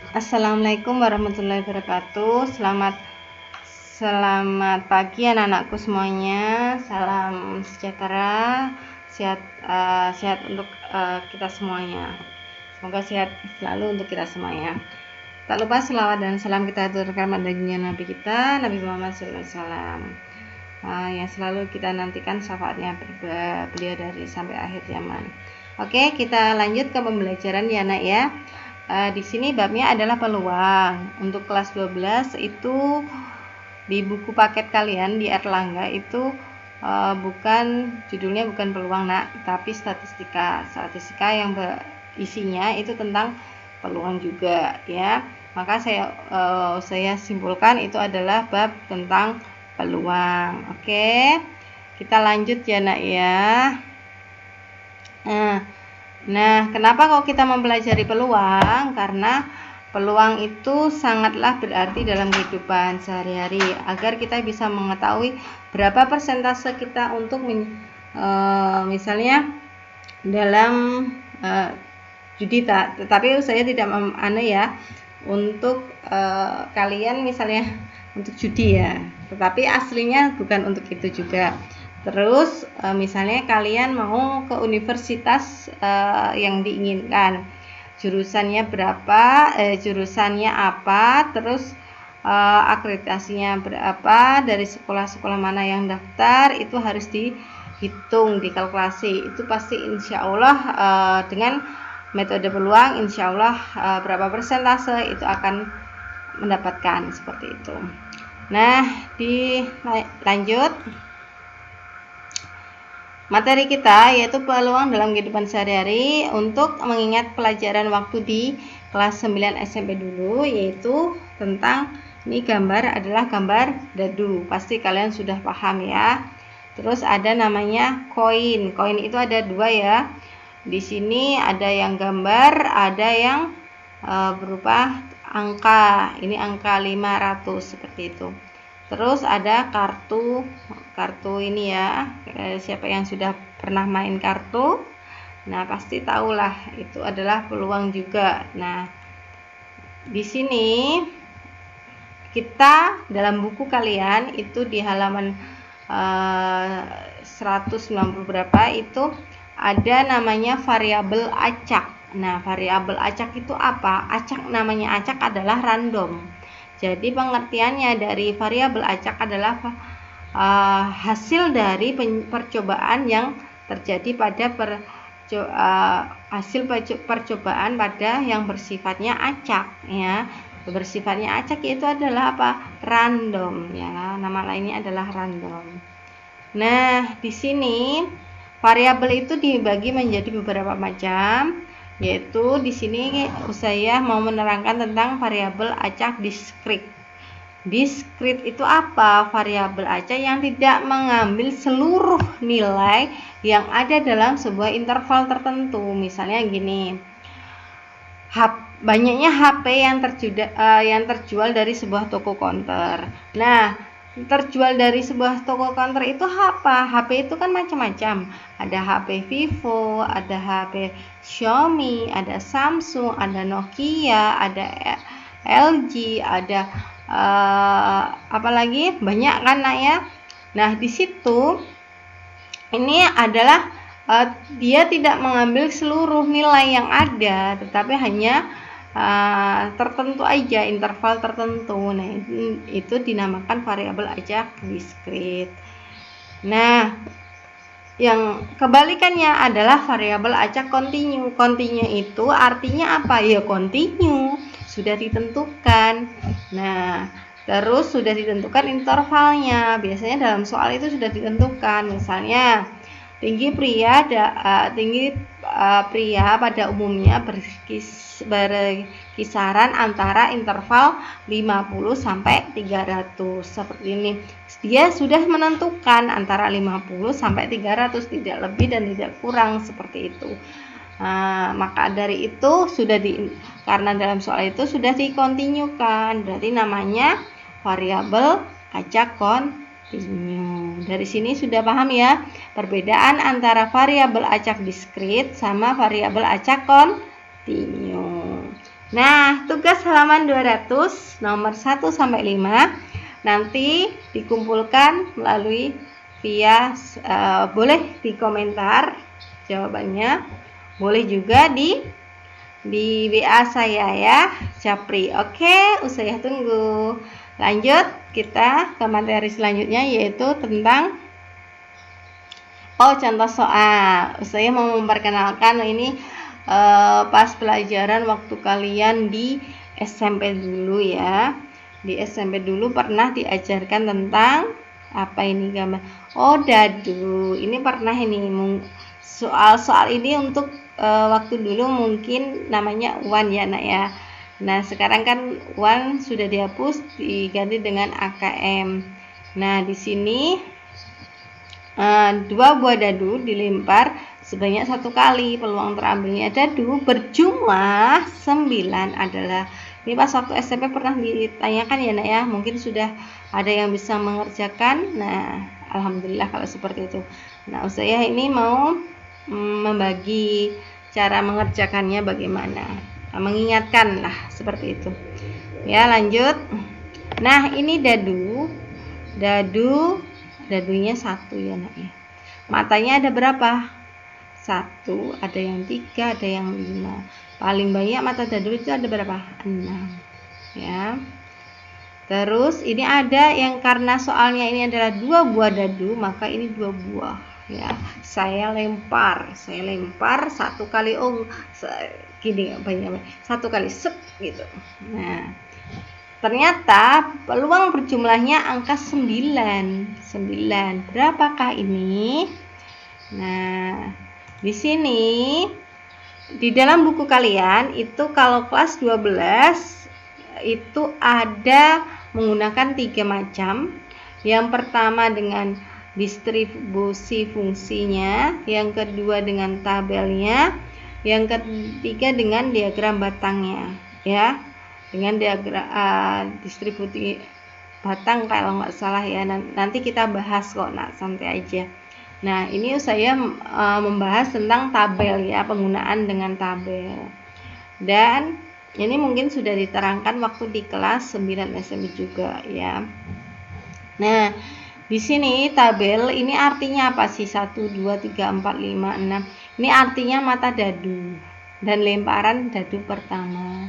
Assalamualaikum warahmatullahi wabarakatuh. Selamat pagi anak-anakku semuanya. Salam sejahtera, sehat untuk kita semuanya. Semoga sehat selalu untuk kita semuanya. Tak lupa selawat dan salam kita aturkan pada Nabi kita, Nabi Muhammad SAW. Yang selalu kita nantikan syafaatnya beliau dari sampai akhir zaman. Oke, kita lanjut ke pembelajaran ya nak ya. Di sini babnya adalah peluang. Untuk kelas 12 itu di buku paket kalian di Erlangga itu judulnya bukan peluang nak, tapi statistika yang isinya itu tentang peluang juga ya. Maka saya simpulkan itu adalah bab tentang peluang. Oke, kita lanjut ya nak ya. Nah, kenapa kok kita mempelajari peluang? Karena peluang itu sangatlah berarti dalam kehidupan sehari-hari. Agar kita bisa mengetahui berapa persentase kita untuk misalnya dalam judi, tetapi saya tidak untuk kalian misalnya untuk judi ya, tetapi aslinya bukan untuk itu juga. Terus misalnya kalian mau ke universitas yang diinginkan, jurusannya berapa, jurusannya apa, terus akreditasinya berapa, dari sekolah-sekolah mana yang daftar, itu harus dihitung, dikalkulasi. Itu pasti insya Allah dengan metode peluang insya Allah berapa persentase itu akan mendapatkan seperti itu. Nah, lanjut materi kita yaitu peluang dalam kehidupan sehari-hari. Untuk mengingat pelajaran waktu di kelas 9 SMP dulu, yaitu tentang ini gambar adalah gambar dadu, pasti kalian sudah paham ya. Terus ada namanya koin. Koin itu ada dua ya. Di sini ada yang gambar, ada yang berupa angka. Ini angka 500 seperti itu. Terus ada kartu ini ya. Siapa yang sudah pernah main kartu, nah pasti tahulah itu adalah peluang juga. Nah, di sini kita dalam buku kalian itu di halaman 190 berapa itu ada namanya variabel acak. Nah, variabel acak itu apa? Namanya acak adalah random. Jadi pengertiannya dari variabel acak adalah hasil dari percobaan yang terjadi pada hasil percobaan pada yang bersifatnya acak ya. Bersifatnya acak itu adalah apa? Random ya. Nama lainnya adalah random. Nah, di sini variabel itu dibagi menjadi beberapa macam. Yaitu di sini saya mau menerangkan tentang variabel acak diskrit. Diskrit itu apa? Variabel acak yang tidak mengambil seluruh nilai yang ada dalam sebuah interval tertentu. Misalnya gini, banyaknya HP yang terjual dari sebuah toko konter. Nah, terjual dari sebuah toko konter itu apa? HP itu kan macam-macam. Ada HP Vivo, ada HP Xiaomi, ada Samsung, ada Nokia, ada LG, ada apalagi banyak kan nak ya. Nah, di situ ini adalah dia tidak mengambil seluruh nilai yang ada, tetapi hanya tertentu aja, interval tertentu. Nah, itu dinamakan variabel acak diskrit. Nah, yang kebalikannya adalah variabel acak kontinu. Kontinu itu artinya apa? Ya kontinu, sudah ditentukan. Nah, terus sudah ditentukan intervalnya. Biasanya dalam soal itu sudah ditentukan. Misalnya tinggi pria pada umumnya berkisaran antara interval 50 sampai 300 seperti ini. Dia sudah menentukan antara 50 sampai 300, tidak lebih dan tidak kurang seperti itu. Maka dari itu karena dalam soal itu sudah dikontinukan, berarti namanya variabel acak kontinu. Dari sini sudah paham ya perbedaan antara variabel acak diskrit sama variabel acak kontinu. Nah, tugas halaman 200 nomor 1 sampai 5 nanti dikumpulkan melalui via boleh di komentar jawabannya, boleh juga di WA saya ya, Japri. Oke, saya tunggu. Lanjut kita ke materi selanjutnya, yaitu tentang contoh soal. Saya mau memperkenalkan ini pas pelajaran waktu kalian di SMP dulu ya. Di SMP dulu pernah diajarkan tentang apa ini gambar? Dadu. Ini pernah ini soal-soal ini untuk waktu dulu mungkin namanya UAN ya nak ya. Nah sekarang kan UAN sudah dihapus, diganti dengan AKM. Nah di sini 2 buah dadu dilempar sebanyak 1 kali. Peluang terambilnya dadu berjumlah 9 adalah. Ini pas waktu SMP pernah ditanyakan ya nak ya, mungkin sudah ada yang bisa mengerjakan. Nah alhamdulillah kalau seperti itu. Nah saya ini mau membagi cara mengerjakannya bagaimana, mengingatkan lah seperti itu ya. Lanjut. Nah ini dadunya 1 ya nak ya. Matanya ada berapa? 1, ada yang 3, ada yang 5. Paling banyak mata dadu itu ada berapa? 6 ya. Terus ini ada yang karena soalnya ini adalah 2 buah dadu, maka ini 2 buah ya. Saya lempar 1 kali gini banyak 1 kali sep gitu. Nah ternyata peluang berjumlahnya angka 9. Berapakah ini? Nah, di sini di dalam buku kalian itu kalau kelas 12 itu ada menggunakan 3 macam. Yang pertama dengan distribusi fungsinya, yang kedua dengan tabelnya, yang ketiga dengan diagram batangnya ya. Dengan diagram distribusi batang kalau nggak salah ya, nanti kita bahas kok nak, santai aja. Nah ini saya membahas tentang tabel ya, penggunaan dengan tabel, dan ini mungkin sudah diterangkan waktu di kelas 9 SMP juga ya. Nah di sini tabel ini artinya apa sih? 1, 2, 3, 4, 5, 6. Ini artinya mata dadu dan lemparan dadu pertama.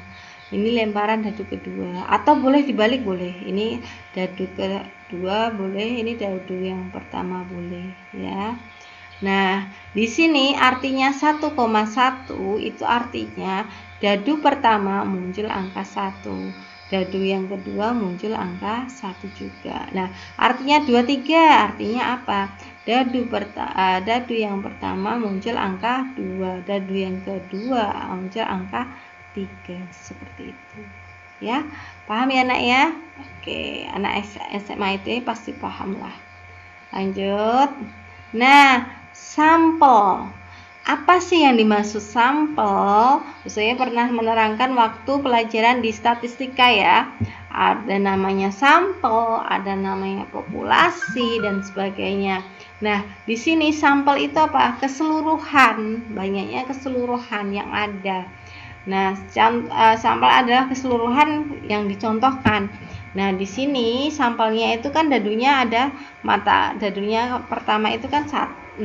Ini lemparan dadu kedua, atau boleh dibalik, boleh. Ini dadu kedua boleh, ini dadu yang pertama boleh ya. Nah di sini artinya 1,1 itu artinya dadu pertama muncul angka 1, dadu yang kedua muncul angka 1 juga. Nah artinya 23 artinya apa? Dadu yang pertama muncul angka 2, dadu yang kedua muncul angka 3, seperti itu ya. Paham ya anak ya? Oke, anak SMA itu pasti paham lah. Lanjut. Nah sampel, apa sih yang dimaksud sampel? Saya pernah menerangkan waktu pelajaran di statistika ya. Ada namanya sampel, ada namanya populasi dan sebagainya. Nah di sini sampel itu apa? Keseluruhan, banyaknya keseluruhan yang ada. Nah, sampel adalah keseluruhan yang dicontohkan. Nah, di sini sampelnya itu kan dadunya ada mata dadunya pertama itu kan 6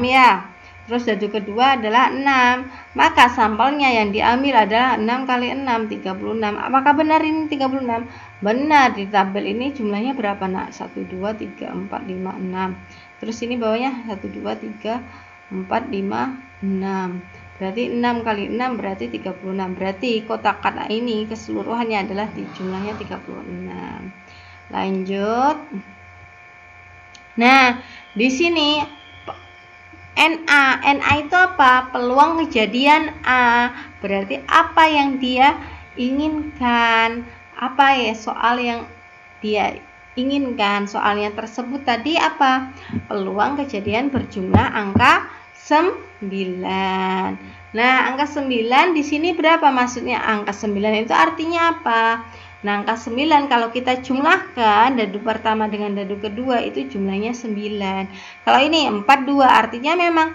ya. Terus dadu kedua adalah 6. Maka sampelnya yang diambil adalah 6 kali 6, 36. Apakah benar ini 36? Benar, di tabel ini jumlahnya berapa nak? 1, 2, 3, 4, 5, 6. Terus ini bawahnya 1, 2, 3, 4, 5, 6. Berarti 6 kali 6 berarti 36. Berarti kotak kata ini keseluruhannya adalah di jumlahnya 36. Lanjut. Nah, di sini NA itu apa? Peluang kejadian A. Berarti apa yang dia inginkan? Apa ya soal yang dia inginkan? Soalnya tersebut tadi apa? Peluang kejadian berjumlah angka 9. Nah, angka 9 di sini berapa maksudnya? Angka 9 itu artinya apa? Nah, angka 9 kalau kita jumlahkan dadu pertama dengan dadu kedua itu jumlahnya 9. Kalau ini 42 artinya memang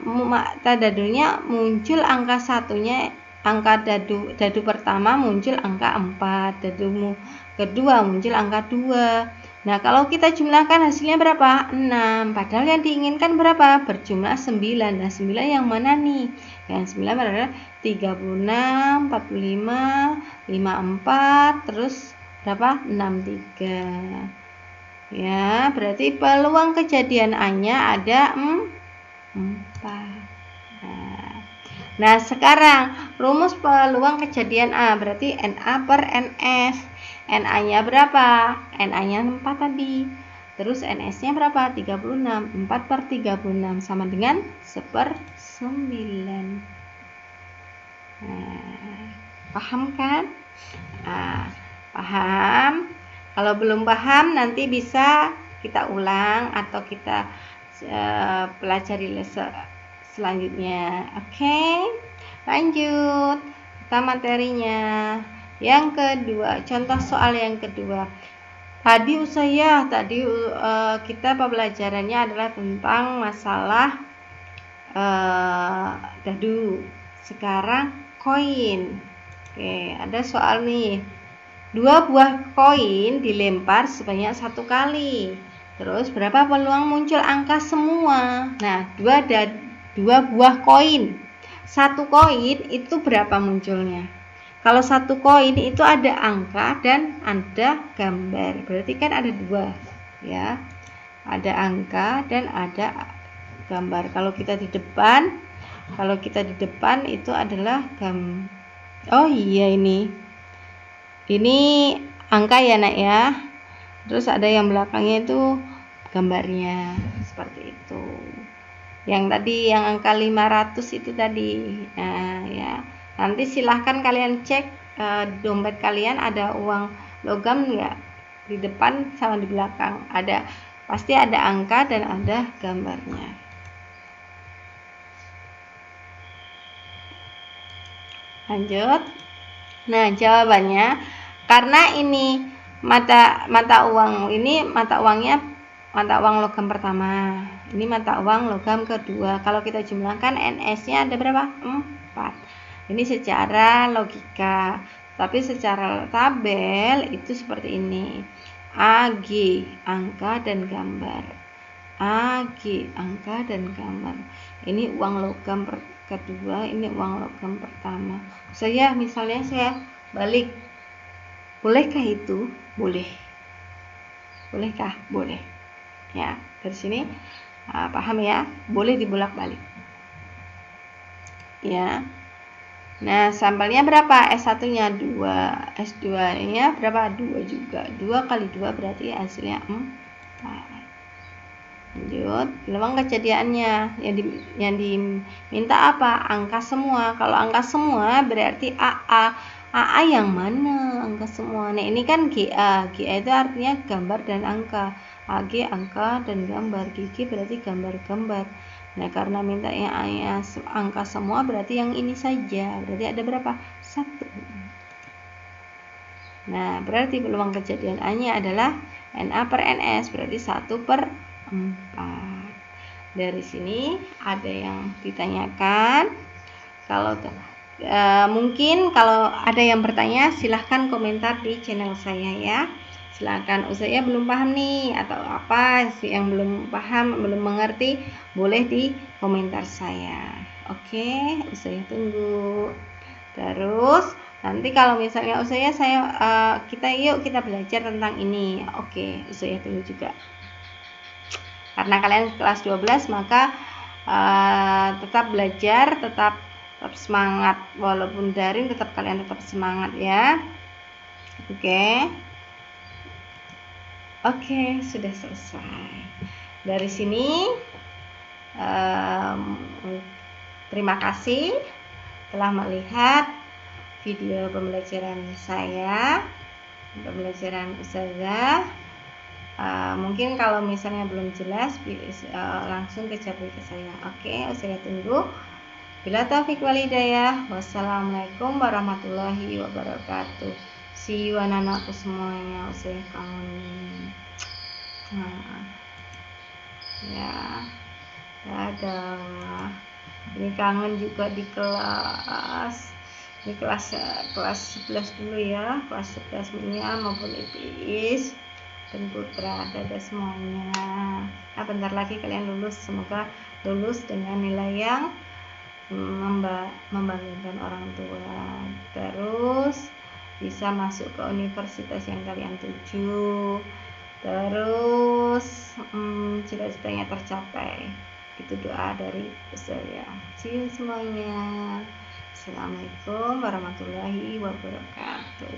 mata dadunya muncul angka satunya angka dadu pertama muncul angka 4, dadu kedua muncul angka 2. Nah, kalau kita jumlahkan hasilnya berapa? 6. Padahal yang diinginkan berapa? Berjumlah 9. Nah, 9 yang mana nih? Yang 9 adalah 36, 45, 54, terus berapa? 63. Ya, berarti peluang kejadian A-nya ada 4. Nah, sekarang rumus peluang kejadian A berarti NA per NS. NA-nya berapa? NA-nya 4 tadi. Terus NS-nya berapa? 36. 4 per 36 sama dengan 1/9. Nah, paham kan? Nah, paham? Kalau belum paham nanti bisa kita ulang atau kita pelajari selanjutnya. Oke, lanjut kita materinya. Yang kedua, contoh soal yang kedua. Tadi kita pembelajarannya adalah tentang masalah dadu. Sekarang koin. Oke, ada soal nih. 2 buah koin dilempar sebanyak 1 kali. Terus berapa peluang muncul angka semua? Nah, 2 buah koin. 1 koin itu berapa munculnya? Kalau 1 koin itu ada angka dan ada gambar. Berarti kan ada 2, ya. Ada angka dan ada gambar. Kalau kita di depan itu adalah oh iya, ini angka ya, Nak ya. Terus ada yang belakangnya itu gambarnya seperti itu. Yang tadi yang angka 500 itu tadi. Nah, ya. Nanti silahkan kalian cek dompet kalian ada uang logam enggak? Di depan sama di belakang. Pasti ada angka dan ada gambarnya. Lanjut. Nah, jawabannya karena ini mata uangnya mata uang logam pertama. Ini mata uang logam kedua. Kalau kita jumlahkan NS-nya ada berapa? 4. Ini secara logika. Tapi secara tabel itu seperti ini. AG angka dan gambar. AG angka dan gambar. Ini uang logam kedua, ini uang logam pertama. Misalnya saya balik. Bolehkah itu? Boleh. Bolehkah? Boleh. Ya, dari sini paham ya? Boleh dibolak-balik. Ya. Nah, sampelnya berapa? S1-nya 2, S2-nya berapa? 2 juga. 2 kali 2 berarti hasilnya 4. Lanjut, peluang kejadiannya yang diminta apa? Angka semua. Kalau angka semua berarti AA yang mana? Angka semua. Nah, ini kan GA. GA itu artinya gambar dan angka. AG angka dan gambar. GG berarti gambar-gambar. Nah, karena minta yang angka semua berarti yang ini saja. Berarti ada berapa? 1. Nah, berarti peluang kejadian A-nya adalah NA per NS. Berarti 1/4. Dari sini ada yang ditanyakan. Mungkin kalau ada yang bertanya silahkan komentar di channel saya ya. Silahkan, saya belum paham nih atau apa sih yang belum paham, belum mengerti, boleh di komentar saya. Oke, saya tunggu. Terus nanti kalau misalnya kita belajar tentang ini. Oke, saya tunggu juga. Karena kalian kelas 12 maka tetap belajar, tetap semangat walaupun daring, kalian tetap semangat ya. Oke, sudah selesai. Dari sini terima kasih telah melihat video pembelajaran saya, pembelajaran Ustazah. Mungkin kalau misalnya belum jelas langsung ke saya. Oke, saya tunggu. Bila taufik wal hidayah. Wassalamualaikum warahmatullahi wabarakatuh. See you anak-anakku semuanya. Saya kangen. Ya. Dadah. Ini kangen juga di kelas. Ini kelas 11 dulu ya, kelas 11 Mia maupun IPIS dan Putra. Dadah semuanya. Nah, bentar lagi kalian lulus, semoga lulus dengan nilai yang membanggakan orang tua, terus bisa masuk ke universitas yang kalian tuju, terus cita-citanya tercapai. Itu doa dari saya. See you semuanya. Assalamualaikum warahmatullahi wabarakatuh.